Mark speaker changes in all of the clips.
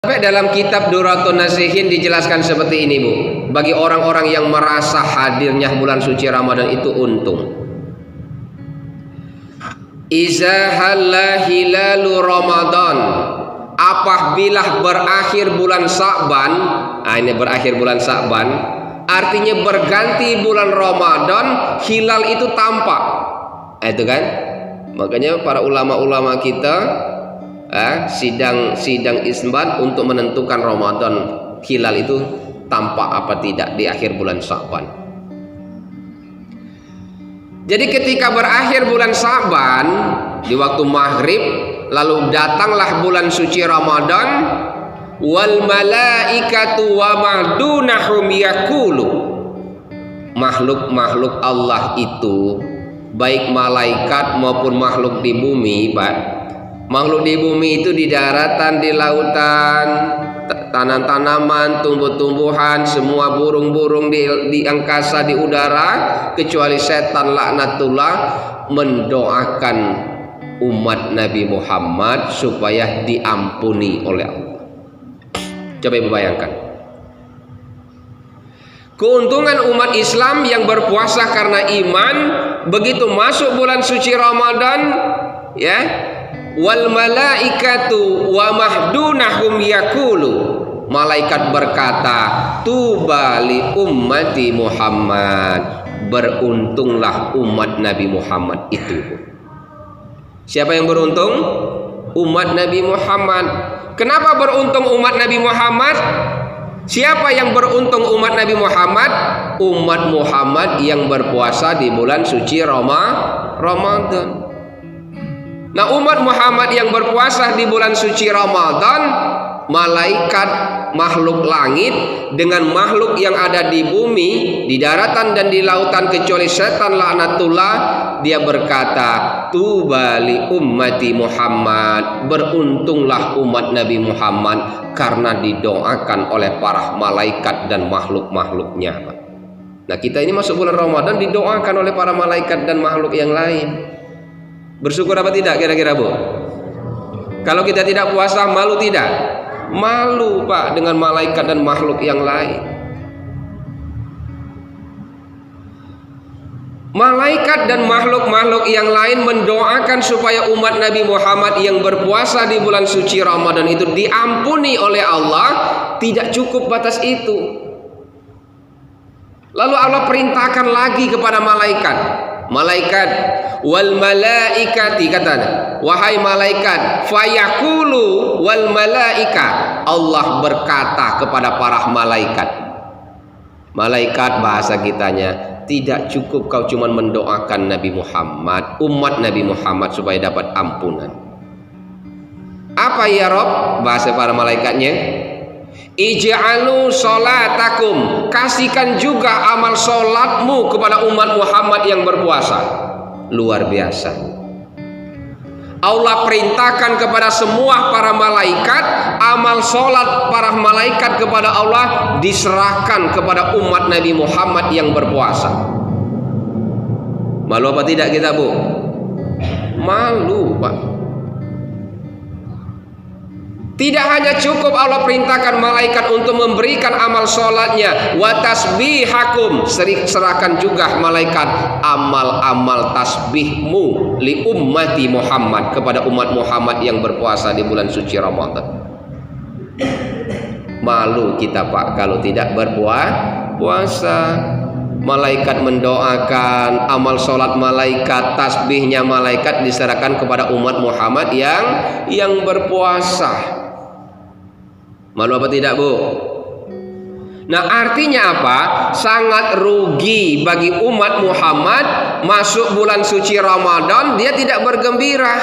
Speaker 1: Sampai dalam kitab Duratun Nasihin dijelaskan seperti ini, Bu. Bagi orang-orang yang merasa hadirnya bulan suci Ramadan itu untung. Iza halla hilalu Ramadan, apabila berakhir bulan Sa'ban, ini berakhir bulan Sa'ban, artinya berganti bulan Ramadan, hilal itu tampak. Itu kan? Makanya para ulama-ulama kita sidang isbat untuk menentukan Ramadan hilal itu tampak apa tidak di akhir bulan Sa'ban. Jadi ketika berakhir bulan Sa'ban di waktu maghrib, lalu datanglah bulan suci Ramadan, wal malaikatu wa ma'dunahum yaqulu, makhluk-makhluk Allah itu baik malaikat maupun makhluk di bumi, Pak. Makhluk di bumi itu di daratan, di lautan, tanam-tanaman, tumbuh-tumbuhan, semua burung-burung di angkasa, di udara, kecuali setan laknatullah mendoakan umat Nabi Muhammad supaya diampuni oleh Allah. Coba Ibu bayangkan. Keuntungan umat Islam yang berpuasa karena iman, begitu masuk bulan suci Ramadan, ya, wal malaikatu wa mahdunahum yaqulu, malaikat berkata, tuba li ummati Muhammad, beruntunglah umat Nabi Muhammad itu. Siapa yang beruntung? Umat Nabi Muhammad. Kenapa beruntung umat Nabi Muhammad? Siapa yang beruntung umat Nabi Muhammad? Umat Muhammad yang berpuasa di bulan suci Ramadan. Nah, umat Muhammad yang berpuasa di bulan suci Ramadan, malaikat, makhluk langit dengan makhluk yang ada di bumi, di daratan dan di lautan kecuali setan laknatullah, dia berkata, tuba li ummati Muhammad, beruntunglah umat Nabi Muhammad karena didoakan oleh para malaikat dan makhluk-makhluknya. Nah, kita ini masuk bulan Ramadan didoakan oleh para malaikat dan makhluk yang lain. Bersyukur apa tidak kira-kira, Bu? Kalau kita tidak puasa, malu tidak? Malu, Pak, dengan malaikat dan makhluk yang lain. Malaikat dan makhluk-makhluk yang lain mendoakan supaya umat Nabi Muhammad yang berpuasa di bulan suci Ramadan itu diampuni oleh Allah. Tidak cukup batas itu. Lalu Allah perintahkan lagi kepada malaikat. Malaikat, wal malaikati, katanya, wahai malaikat, fayaqulu wal malaika, Allah berkata kepada para malaikat. Malaikat bahasa kitanya, tidak cukup kau cuma mendoakan Nabi Muhammad, umat Nabi Muhammad supaya dapat ampunan. Apa ya Rob? Bahasa para malaikatnya, ij'alu sholatakum, kasihkan juga amal sholatmu kepada umat Muhammad yang berpuasa. Luar biasa. Allah perintahkan kepada semua para malaikat, amal sholat para malaikat kepada Allah diserahkan kepada umat Nabi Muhammad yang berpuasa. Malu apa tidak kita, Bu? Malu, Pak. Tidak hanya cukup Allah perintahkan malaikat untuk memberikan amal sholatnya, wa tasbihakum, serahkan juga malaikat amal-amal tasbihmu li ummati Muhammad, kepada umat Muhammad yang berpuasa di bulan suci Ramadan. Malu kita, Pak, kalau tidak berpuasa. Malaikat mendoakan, amal sholat malaikat, tasbihnya malaikat diserahkan kepada umat Muhammad yang berpuasa. Malu apa tidak, Bu? Nah, artinya apa? Sangat rugi bagi umat Muhammad masuk bulan suci Ramadan dia tidak bergembira,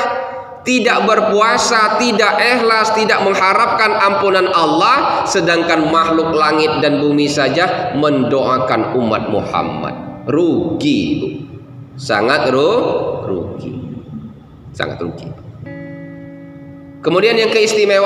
Speaker 1: tidak berpuasa, tidak ikhlas, tidak mengharapkan ampunan Allah, sedangkan makhluk langit dan bumi saja mendoakan umat Muhammad. Rugi, Bu. Sangat rugi. Sangat rugi. Kemudian yang keistimewaan